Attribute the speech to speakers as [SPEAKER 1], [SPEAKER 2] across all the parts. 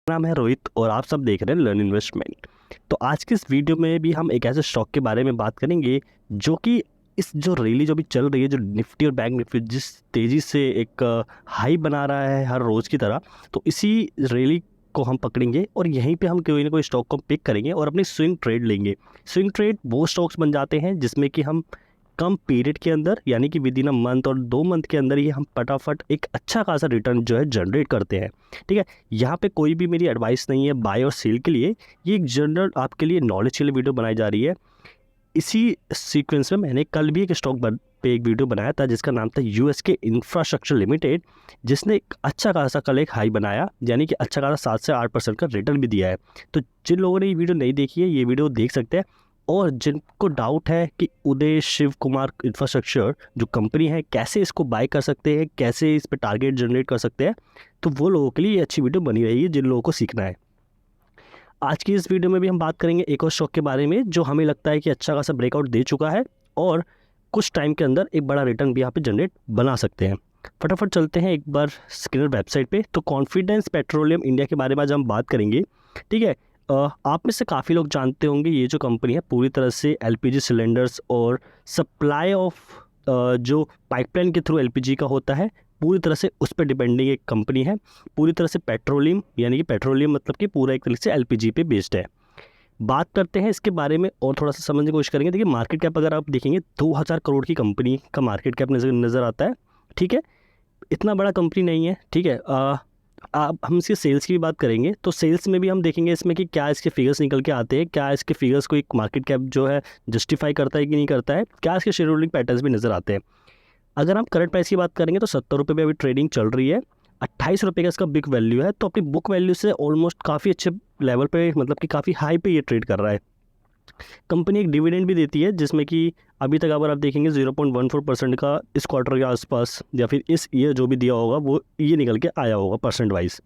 [SPEAKER 1] नाम है रोहित और आप सब देख रहे हैं लर्न इन्वेस्टमेंट। तो आज की इस वीडियो में भी हम एक ऐसे स्टॉक के बारे में बात करेंगे जो कि इस जो रैली जो भी चल रही है, जो निफ्टी और बैंक निफ्टी जिस तेज़ी से एक हाई बना रहा है हर रोज़ की तरह, तो इसी रैली को हम पकड़ेंगे और यहीं पे हम कोई ना कोई स्टॉक को पिक करेंगे और अपनी स्विंग ट्रेड लेंगे। स्विंग ट्रेड वो स्टॉक्स बन जाते हैं जिसमें कि हम कम पीरियड के अंदर, यानी कि विद इन अ मंथ और 2 मंथ के अंदर ही हम फटाफट एक अच्छा खासा रिटर्न जो है जनरेट करते हैं। ठीक है, यहाँ पे कोई भी मेरी एडवाइस नहीं है बाय और सेल के लिए, ये एक जनरल आपके लिए नॉलेज के लिए वीडियो बनाई जा रही है। इसी सीक्वेंस में मैंने कल भी एक स्टॉक पे एक वीडियो बनाया था जिसका नाम था यूएसके इंफ्रास्ट्रक्चर लिमिटेड, जिसने एक अच्छा खासा कल एक हाई बनाया, यानी कि अच्छा खासा 7 से 8% का रिटर्न भी दिया है। तो जिन लोगों ने ये वीडियो नहीं देखी है, ये वीडियो देख सकते हैं। और जिनको डाउट है कि उदय शिव कुमार इंफ्रास्ट्रक्चर जो कंपनी है, कैसे इसको बाय कर सकते हैं, कैसे इस पर टारगेट जनरेट कर सकते हैं, तो वो लोगों के लिए ये अच्छी वीडियो बनी रहेगी जिन लोगों को सीखना है। आज की इस वीडियो में भी हम बात करेंगे एक और स्टॉक के बारे में जो हमें लगता है कि अच्छा खासा ब्रेकआउट दे चुका है और कुछ टाइम के अंदर एक बड़ा रिटर्न भी यहाँ पे जनरेट बना सकते हैं। फटाफट चलते हैं एक बार स्किनर वेबसाइट पे। तो कॉन्फिडेंस पेट्रोलियम इंडिया के बारे में आज हम बात करेंगे। ठीक है, आप में से काफ़ी लोग जानते होंगे ये जो कंपनी है पूरी तरह से एलपीजी सिलेंडर्स और सप्लाई ऑफ जो पाइपलाइन के थ्रू एलपीजी का होता है, पूरी तरह से उस पर डिपेंडिंग एक कंपनी है। पूरी तरह से पेट्रोलियम, यानी कि पेट्रोलियम मतलब कि पूरा एक तरीके से एलपीजी पे बेस्ड है। बात करते हैं इसके बारे में और थोड़ा सा समझने की कोशिश करेंगे। देखिए, मार्केट कैप अगर आप देखेंगे 2000 करोड़ की कंपनी का मार्केट कैप नज़र आता है। ठीक है, इतना बड़ा कंपनी नहीं है। ठीक है, अब हम इसके सेल्स की भी बात करेंगे तो सेल्स में भी हम देखेंगे इसमें कि क्या इसके फिगर्स निकल के आते हैं, क्या इसके फिगर्स को एक मार्केट कैप जो है जस्टिफाई करता है कि नहीं करता है, क्या इसके शेयर होल्डिंग पैटर्न्स भी नज़र आते हैं। अगर हम करंट प्राइस की बात करेंगे तो 70 रुपये में अभी ट्रेडिंग चल रही है। 28 रुपये का इसका बिग वैल्यू है, तो अपनी बुक वैल्यू से ऑलमोस्ट काफ़ी अच्छे लेवल पे, मतलब कि काफ़ी हाई पे ये ट्रेड कर रहा है। कंपनी एक डिविडेंड भी देती है जिसमें कि अभी तक अगर आप देखेंगे 0.14% का इस क्वार्टर के आसपास या फिर इस ईयर जो भी दिया होगा वो ये निकल के आया होगा परसेंट वाइज।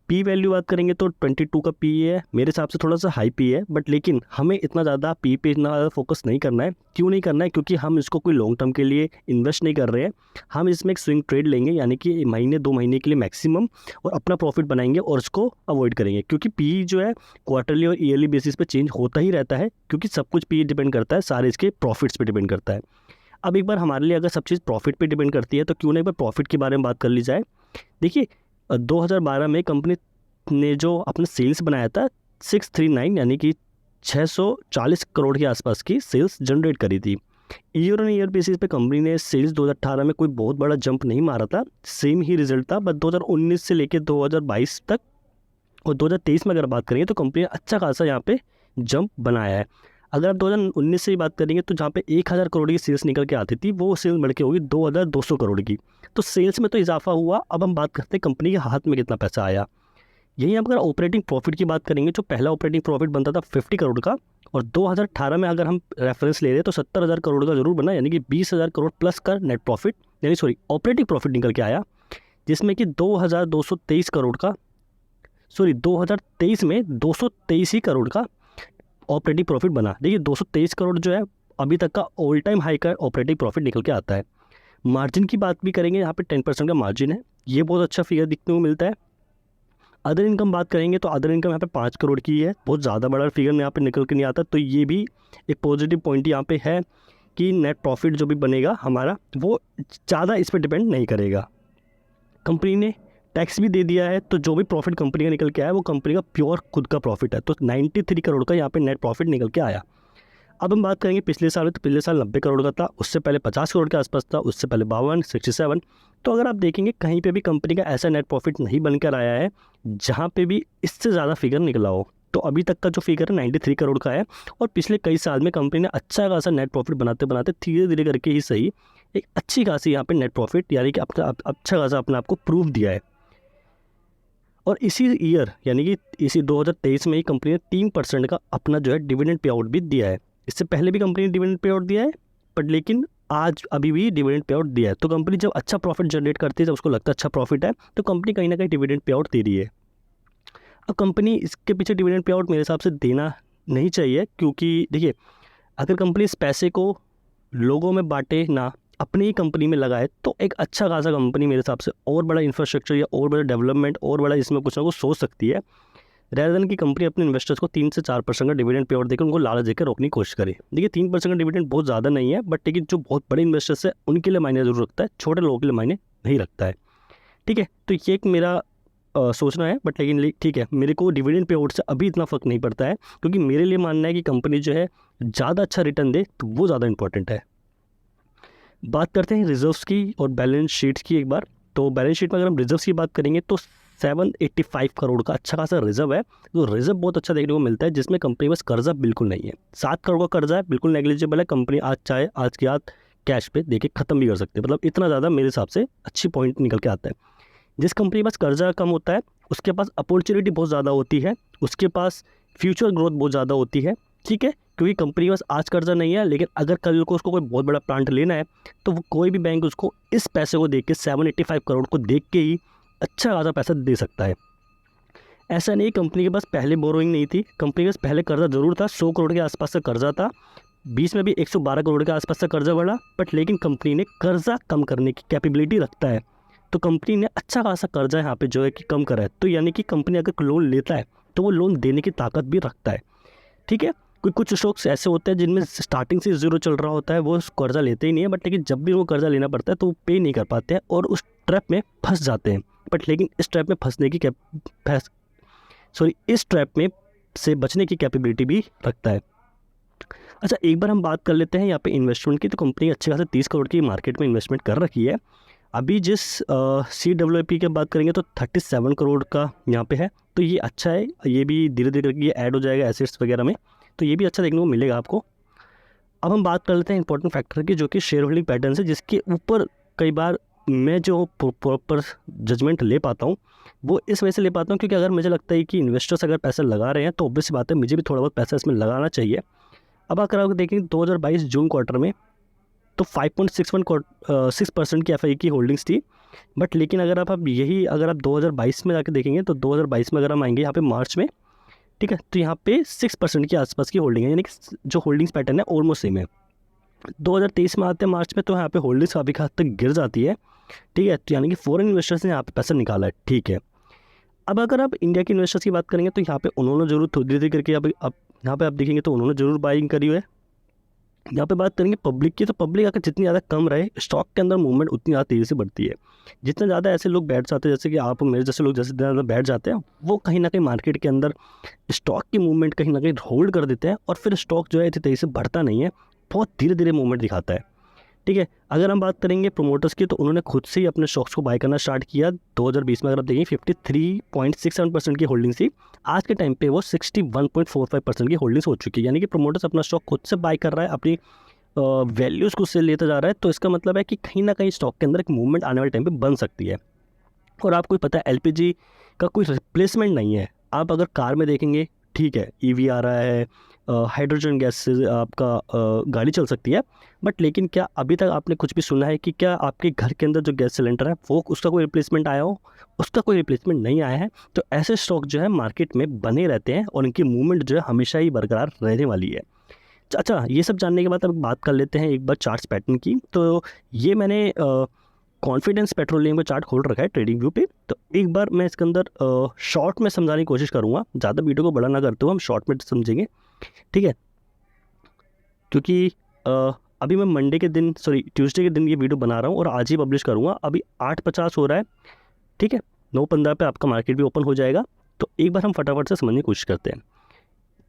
[SPEAKER 1] पी वैल्यू बात करेंगे तो 22 का पी है, मेरे हिसाब से थोड़ा सा हाई पी है, बट लेकिन हमें इतना ज़्यादा पी पे इतना ज़्यादा फोकस नहीं करना है। क्यों नहीं करना है? क्योंकि हम इसको कोई लॉन्ग टर्म के लिए इन्वेस्ट नहीं कर रहे हैं। हम इसमें एक स्विंग ट्रेड लेंगे, यानी कि महीने 2 महीने के लिए मैक्सिमम, और अपना प्रॉफिट बनाएंगे और उसको अवॉइड करेंगे। क्योंकि पी जो है क्वार्टरली और ईयरली बेसिस पे चेंज होता ही रहता है, क्योंकि सब कुछ पी डिपेंड करता है, सारे इसके प्रॉफिट्स पे डिपेंड करता है। अब एक बार हमारे लिए अगर सब चीज़ प्रॉफिट पे डिपेंड करती है तो क्यों ना एक बार प्रॉफिट के बारे में बात कर ली जाए। देखिए, 2012 में कंपनी ने जो अपना सेल्स बनाया था 639, यानी कि 640 करोड़ के आसपास की सेल्स जनरेट करी थी। ईयर ऑन ईयर बेसिस पे कंपनी ने सेल्स 2018 में कोई बहुत बड़ा जंप नहीं मारा था, सेम ही रिजल्ट था। बट 2019 से लेकर 2022 तक और 2023 में अगर बात करेंगे तो कंपनी ने अच्छा खासा यहाँ पे जंप बनाया है। अगर आप 2019 से ही बात करेंगे तो जहाँ पे 1000 करोड़ की सेल्स निकल के आती थी, वो सेल्स बढ़ के होगी 2200 करोड़ की। तो सेल्स में तो इजाफा हुआ। अब हम बात करते हैं कंपनी के हाथ में कितना पैसा आया। यहीं अगर ऑपरेटिंग प्रॉफिट की बात करेंगे, जो पहला ऑपरेटिंग प्रॉफिट बनता था 50 करोड़ का, और 2018 में अगर हम रेफरेंस ले रहे हैं तो 70,000 करोड़ का जरूर बना, यानी कि 20,000 करोड़ प्लस का नेट प्रॉफिट, यानी सॉरी ऑपरेटिंग प्रॉफिट निकल के आया, जिसमें कि 2223 करोड़ का, सॉरी 2023 में 223 ही करोड़ का ऑपरेटिंग प्रॉफिट बना। देखिए, 223 करोड़ जो है अभी तक का ऑल टाइम हाई का ऑपरेटिंग प्रॉफिट निकल के आता है। मार्जिन की बात भी करेंगे, यहाँ पे 10% का मार्जिन है, ये बहुत अच्छा फिगर दिखने को मिलता है। अदर इनकम बात करेंगे तो अदर इनकम यहाँ पे 5 करोड़ की है, बहुत ज़्यादा बड़ा फिगर यहाँ पे निकल के नहीं आता। तो ये भी एक पॉजिटिव पॉइंट यहाँ पे है कि नेट प्रॉफिट जो भी बनेगा हमारा, वो ज़्यादा इस पर डिपेंड नहीं करेगा। कंपनी ने टैक्स भी दे दिया है, तो जो भी प्रॉफिट कंपनी का निकल के आया वो कंपनी का प्योर खुद का प्रॉफिट है। तो 93 करोड़ का यहाँ पे नेट प्रॉफिट निकल के आया। अब हम बात करेंगे पिछले साल में, तो पिछले साल 90 करोड़ का था, उससे पहले 50 करोड़ के आसपास था, उससे पहले 52, 67। तो अगर आप देखेंगे कहीं पे भी कंपनी का ऐसा नेट प्रॉफिट नहीं बनकर आया है जहाँ पे भी इससे ज़्यादा फिगर निकला हो। तो अभी तक का जो फिगर है 93 करोड़ का है, और पिछले कई साल में कंपनी ने अच्छा खासा नेट प्रॉफिट बनाते बनाते धीरे धीरे करके ही सही एक अच्छी खासी यहाँ पे नेट प्रॉफिट, यानी कि अच्छा खासा अपने आप को प्रूव दिया है। और इसी ईयर, यानी कि इसी 2023 में ही कंपनी ने 3% का अपना जो है डिविडेंड पे आउट भी दिया है। इससे पहले भी कंपनी ने डिविडेंड पे आउट दिया है, बट लेकिन आज अभी भी डिविडेंड पे आउट दिया है। तो कंपनी जब अच्छा प्रॉफिट जनरेट करती है, जब उसको लगता है अच्छा प्रॉफिट है, तो कंपनी कहीं ना कहीं डिविडेंड पे आउट दे रही है। अब कंपनी इसके पीछे डिविडेंड पे आउट मेरे हिसाब से देना नहीं चाहिए, क्योंकि देखिए, अगर कंपनी इस पैसे को लोगों में बांटे ना, अपनी ही कंपनी में लगाए तो एक अच्छा खासा कंपनी मेरे हिसाब से और बड़ा इंफ्रास्ट्रक्चर या और बड़ा डेवलपमेंट और बड़ा इसमें कुछ ना कुछ सोच सकती है, रेदर देन की कंपनी अपने इन्वेस्टर्स को 3 से 4% का डिविडेंड पे आउट देकर उनको लालच देकर रोकने की कोशिश करे। देखिए 3% का डिविडेंड बहुत ज़्यादा नहीं है, बट लेकिन जो बहुत बड़े इन्वेस्टर्स है उनके लिए मायने जरूर रखता है, छोटे लोगों के लिए मायने नहीं रखता है। ठीक है, तो ये एक मेरा सोचना है, बट लेकिन ठीक है, मेरे को डिविडेंड पे आउट से अभी इतना फ़र्क नहीं पड़ता है, क्योंकि मेरे लिए मानना है कि कंपनी जो है ज़्यादा अच्छा रिटर्न दे तो वो ज़्यादा इंपॉर्टेंट है। बात करते हैं रिजर्व्स की और बैलेंस शीट्स की एक बार। तो बैलेंस शीट में अगर हम रिजर्व्स की बात करेंगे तो 785 करोड़ का अच्छा खासा रिजर्व है। तो रिजर्व बहुत अच्छा देखने को मिलता है, जिसमें कंपनी बस कर्जा बिल्कुल नहीं है। 7 करोड़ का कर्जा है, बिल्कुल नेग्लिजिबल है। कंपनी आज चाहे आज की आज कैश पे देके ख़त्म भी कर सकते हैं, मतलब इतना ज़्यादा मेरे हिसाब से अच्छी पॉइंट निकल के आता है। जिस कंपनी के पास कर्जा कम होता है उसके पास अपॉर्चुनिटी बहुत ज़्यादा होती है, उसके पास फ्यूचर ग्रोथ बहुत ज़्यादा होती है। ठीक है, क्योंकि कंपनी के पास आज कर्जा नहीं है, लेकिन अगर कल को उसको कोई बहुत बड़ा प्लांट लेना है तो वो कोई भी बैंक उसको इस पैसे को देख के 785 करोड़ को देख के ही अच्छा खासा पैसा दे सकता है। ऐसा नहीं कंपनी के पास पहले बोरोइंग नहीं थी, कंपनी के पास पहले कर्जा ज़रूर था, 100 करोड़ के आसपास का कर्जा था, बीच में भी 112 करोड़ के आसपास का कर्जा बढ़ा, बट लेकिन कंपनी ने कर्जा कम करने की कैपेबिलिटी रखता है। तो कंपनी ने अच्छा खासा कर्जा यहाँ पे जो है कि कम करा है। तो यानी कि कंपनी अगर लोन लेता है तो वो लोन देने की ताकत भी रखता है। ठीक है, कुछ स्टॉक्स ऐसे होते हैं जिनमें स्टार्टिंग से जीरो चल रहा होता है, वो कर्जा लेते ही नहीं है, बट लेकिन जब भी वो कर्जा लेना पड़ता है तो वो पे नहीं कर पाते हैं और उस ट्रैप में फंस जाते हैं। बट लेकिन इस ट्रैप में फंसने की इस ट्रैप में से बचने की कैपेबिलिटी भी रखता है। अच्छा, एक बार हम बात कर लेते हैं यहाँ पे इन्वेस्टमेंट की। तो कंपनी अच्छे खासे 30 करोड़ की मार्केट में इन्वेस्टमेंट कर रखी है। अभी जिस CWIP की बात करेंगे तो 37 करोड़ का यहाँ पे है, तो ये अच्छा है। ये भी धीरे धीरे करके ये ऐड हो जाएगा एसेट्स वगैरह में, तो ये भी अच्छा देखने को मिलेगा आपको। अब हम बात कर लेते हैं इंपॉर्टेंट फैक्टर की, जो कि शेयर होल्डिंग पैटर्न है, जिसके ऊपर कई बार मैं जो प्रॉपर जजमेंट ले पाता हूँ वो इस वजह से ले पाता हूँ क्योंकि अगर मुझे लगता है कि इन्वेस्टर्स अगर पैसा लगा रहे हैं तो ऑब्वियस बात है मुझे भी थोड़ा बहुत पैसा इसमें लगाना चाहिए। अब अगर आप देखेंगे 2022 जून क्वार्टर में तो 5.6% की FI की होल्डिंग्स थी। बट लेकिन अगर अगर आप 2022 में जाके देखेंगे तो 2022 में अगर हम आएंगे यहाँ पे मार्च में, ठीक है, तो यहाँ पे 6% के आसपास की होल्डिंग है, यानी कि जो होल्डिंग्स पैटर्न है ऑलमोस्ट सेम है। 2023 में आते हैं मार्च में तो यहाँ पे होल्डिंग्स काफ़ी हद तक गिर जाती है। ठीक है, तो यानी कि फॉरेन इन्वेस्टर्स ने यहाँ पे पैसा निकाला है। ठीक है, अब अगर आप इंडिया के इन्वेस्टर्स की बात करेंगे तो यहाँ पे उन्होंने जरूर धीरे धीरे करके अब यहाँ पे आप देखेंगे तो उन्होंने जरूर बाइंग करी हुई है। यहाँ पे बात करेंगे पब्लिक की, तो पब्लिक अगर जितनी ज़्यादा कम रहे स्टॉक के अंदर मूवमेंट उतनी ज़्यादा तेज़ी से बढ़ती है। जितना ज़्यादा ऐसे लोग बैठ जाते हैं, जैसे कि आप मेरे जैसे लोग जैसे ज़्यादा बैठ जाते हैं, वो कहीं ना कहीं मार्केट के अंदर स्टॉक की मूवमेंट कहीं ना कहीं होल्ड कर देते हैं और फिर स्टॉक जो है इतनी तेज़ी से बढ़ता नहीं है, बहुत धीरे धीरे मूवमेंट दिखाता है। ठीक है, अगर हम बात करेंगे प्रोमोटर्स की तो उन्होंने खुद से ही अपने स्टॉक्स को बाय करना स्टार्ट किया। 2020 में अगर आप देखें 53.67% की होल्डिंग्स थी, आज के टाइम पे वो 61.45% की होल्डिंग्स हो चुकी है। यानी कि प्रोमोटर्स अपना स्टॉक खुद से बाय कर रहा है, अपनी वैल्यूज़ को उससे लेता जा रहा है। तो इसका मतलब है कि कहीं ना कहीं स्टॉक के अंदर एक मूवमेंट आने वाले टाइम पे बन सकती है। और आपको पता है LPG का कोई रिप्लेसमेंट नहीं है। आप अगर कार में देखेंगे, ठीक है, EV आ रहा है, हाइड्रोजन गैस से आपका गाड़ी चल सकती है, बट लेकिन क्या अभी तक आपने कुछ भी सुना है कि क्या आपके घर के अंदर जो गैस सिलेंडर है वो उसका कोई रिप्लेसमेंट आया हो? उसका कोई रिप्लेसमेंट नहीं आया है। तो ऐसे स्टॉक जो है मार्केट में बने रहते हैं और इनकी मूवमेंट जो है हमेशा ही बरकरार रहने वाली है। अच्छा, ये सब जानने के बाद अब बात कर लेते हैं एक बार चार्ट्स पैटर्न की। तो ये मैंने कॉन्फिडेंस पेट्रोलियम का चार्ट खोल रखा है ट्रेडिंग व्यू पे। तो एक बार मैं इसके अंदर शॉर्ट में समझाने की कोशिश करूँगा, ज़्यादा वीडियो को बड़ा ना करते हुए हम शॉर्ट में समझेंगे। ठीक है, क्योंकि अभी मैं ट्यूसडे के दिन ये वीडियो बना रहा हूँ और आज ही पब्लिश करूँगा। अभी 8:50 हो रहा है। ठीक है, 9:15 पे आपका मार्केट भी ओपन हो जाएगा। तो एक बार हम फटाफट से समझने की कोशिश करते हैं।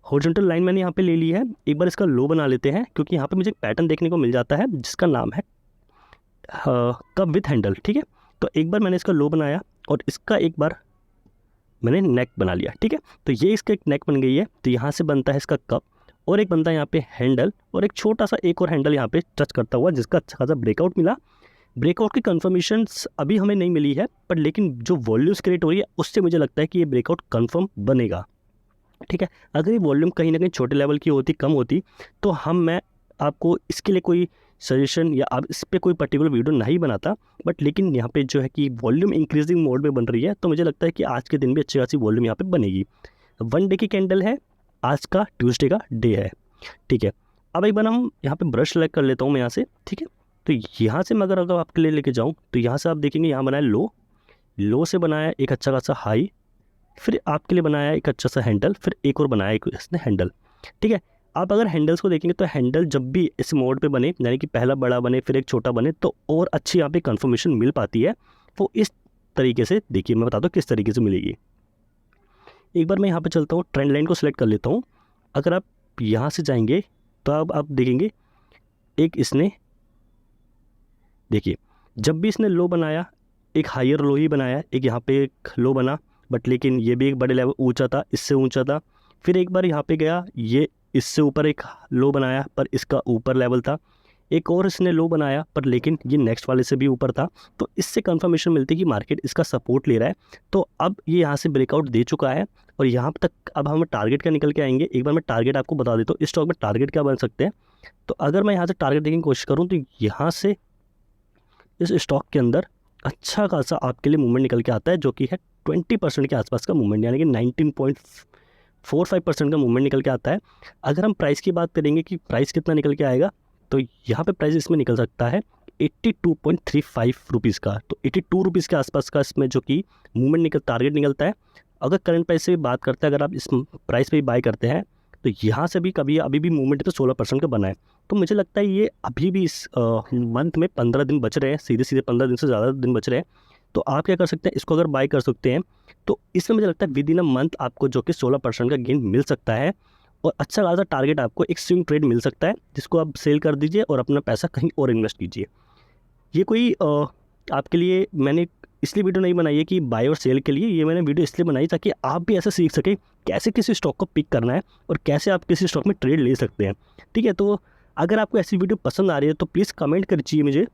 [SPEAKER 1] हॉरिजॉन्टल लाइन मैंने यहाँ पे ले ली है, एक बार इसका लो बना लेते हैं क्योंकि यहाँ पे मुझे एक पैटर्न देखने को मिल जाता है जिसका नाम है कप विथ हैंडल। ठीक है, तो एक बार मैंने इसका लो बनाया और इसका एक बार मैंने नेक बना लिया। ठीक है, तो ये इसका एक नेक बन गई है। तो यहाँ से बनता है इसका कप और एक बनता है यहाँ पे हैंडल और एक छोटा सा एक और हैंडल यहाँ पे टच करता हुआ, जिसका अच्छा खासा ब्रेकआउट मिला। ब्रेकआउट की कन्फर्मेशंस अभी हमें नहीं मिली है, पर लेकिन जो वॉल्यूम्स क्रिएट हो रही है उससे मुझे लगता है कि ये ब्रेकआउट कन्फर्म बनेगा। ठीक है, अगर ये वॉल्यूम कहीं ना कहीं छोटे लेवल की होती, कम होती, तो मैं आपको इसके लिए कोई सजेशन या अब इस पर कोई पर्टिकुलर वीडियो नहीं बनाता। बट लेकिन यहाँ पे जो है कि वॉल्यूम इंक्रीजिंग मोड में बन रही है, तो मुझे लगता है कि आज के दिन भी अच्छी खासी वॉल्यूम यहाँ पे बनेगी। 1 डे की कैंडल है, आज का ट्यूसडे का डे है। ठीक है, अब एक बार हम यहाँ पे ब्रश सेलेक्ट कर लेता हूँ मैं यहाँ से। ठीक है, तो यहाँ से मैं अगर आपके लिए लेके जाऊँ तो यहाँ से आप देखेंगे यहाँ बनाया लो से बनाया एक अच्छा खासा हाई, फिर आपके लिए बनाया एक अच्छा सा हैंडल, फिर एक और बनाया एक इसने हैंडल। ठीक है, आप अगर हैंडल्स को देखेंगे तो हैंडल जब भी इस मोड पे बने, यानी कि पहला बड़ा बने फिर एक छोटा बने, तो और अच्छी यहाँ पे कन्फर्मेशन मिल पाती है। वो इस तरीके से, देखिए मैं बताता हूँ किस तरीके से मिलेगी। एक बार मैं यहाँ पे चलता हूँ, ट्रेंड लाइन को सिलेक्ट कर लेता हूँ। अगर आप यहाँ से जाएंगे तो अब आप देखेंगे एक इसने, देखिए जब भी इसने लो बनाया एक हायर लो ही बनाया, एक यहाँ पे एक लो बना, बट लेकिन ये भी एक बड़े लेवल ऊंचा था, इससे ऊंचा था। फिर एक बार यहाँ पे गया, ये इससे ऊपर एक लो बनाया पर इसका ऊपर लेवल था। एक और इसने लो बनाया पर लेकिन ये नेक्स्ट वाले से भी ऊपर था। तो इससे कंफर्मेशन मिलती है कि मार्केट इसका सपोर्ट ले रहा है। तो अब ये यहाँ से ब्रेकआउट दे चुका है और यहाँ तक अब हम टारगेट क्या निकल के आएंगे। एक बार मैं टारगेट आपको बता देता हूँ इस स्टॉक में टारगेट क्या बन सकते हैं। तो अगर मैं यहाँ से टारगेट देखने की कोशिश करूँ तो यहाँ से इस स्टॉक के अंदर अच्छा खासा आपके लिए मूवमेंट निकल के आता है, जो कि है 20% के आसपास का मूवमेंट, यानी कि 19.45% का मूवमेंट निकल के आता है। अगर हम प्राइस की बात करेंगे कि प्राइस कितना निकल के आएगा, तो यहाँ पे प्राइस इसमें निकल सकता है 82.35 रुपीज़ का। तो 82 रुपीज़ के आसपास का इसमें जो कि मूवमेंट टारगेट निकलता है। अगर करंट प्राइस से बात करते हैं, अगर आप इस प्राइस पे बाय करते हैं तो यहाँ से भी अभी भी मूवमेंट तो 16% का बना है। तो मुझे लगता है ये अभी भी इस मंथ में 15 दिन बच रहे हैं, सीधे 15 दिन से ज़्यादा दिन बच रहे हैं। तो आप क्या कर सकते हैं, इसको अगर बाय कर सकते हैं तो इसमें मुझे लगता है विद इन अ मंथ आपको जो कि 16% का गेन मिल सकता है और अच्छा खासा टारगेट आपको एक स्विंग ट्रेड मिल सकता है, जिसको आप सेल कर दीजिए और अपना पैसा कहीं और इन्वेस्ट कीजिए। ये कोई आपके लिए मैंने इसलिए वीडियो नहीं बनाई है कि बाय और सेल के लिए, ये मैंने वीडियो इसलिए बनाई ताकि आप भी ऐसे सीख सकें कैसे किसी स्टॉक को पिक करना है और कैसे आप किसी स्टॉक में ट्रेड ले सकते हैं। ठीक है, तो अगर आपको ऐसी वीडियो पसंद आ रही है तो प्लीज़ कमेंट करिए,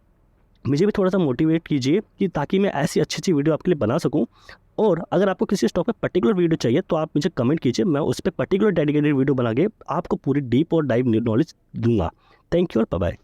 [SPEAKER 1] मुझे भी थोड़ा सा मोटिवेट कीजिए कि ताकि मैं ऐसी अच्छी वीडियो आपके लिए बना सकूं। और अगर आपको किसी स्टॉक पे पर्टिकुलर वीडियो चाहिए तो आप मुझे कमेंट कीजिए, मैं उस पर पर्टिकुलर डेडिकेटेड वीडियो बना के आपको पूरी डीप और डाइव नॉलेज दूंगा। थैंक यू और बाय बाय।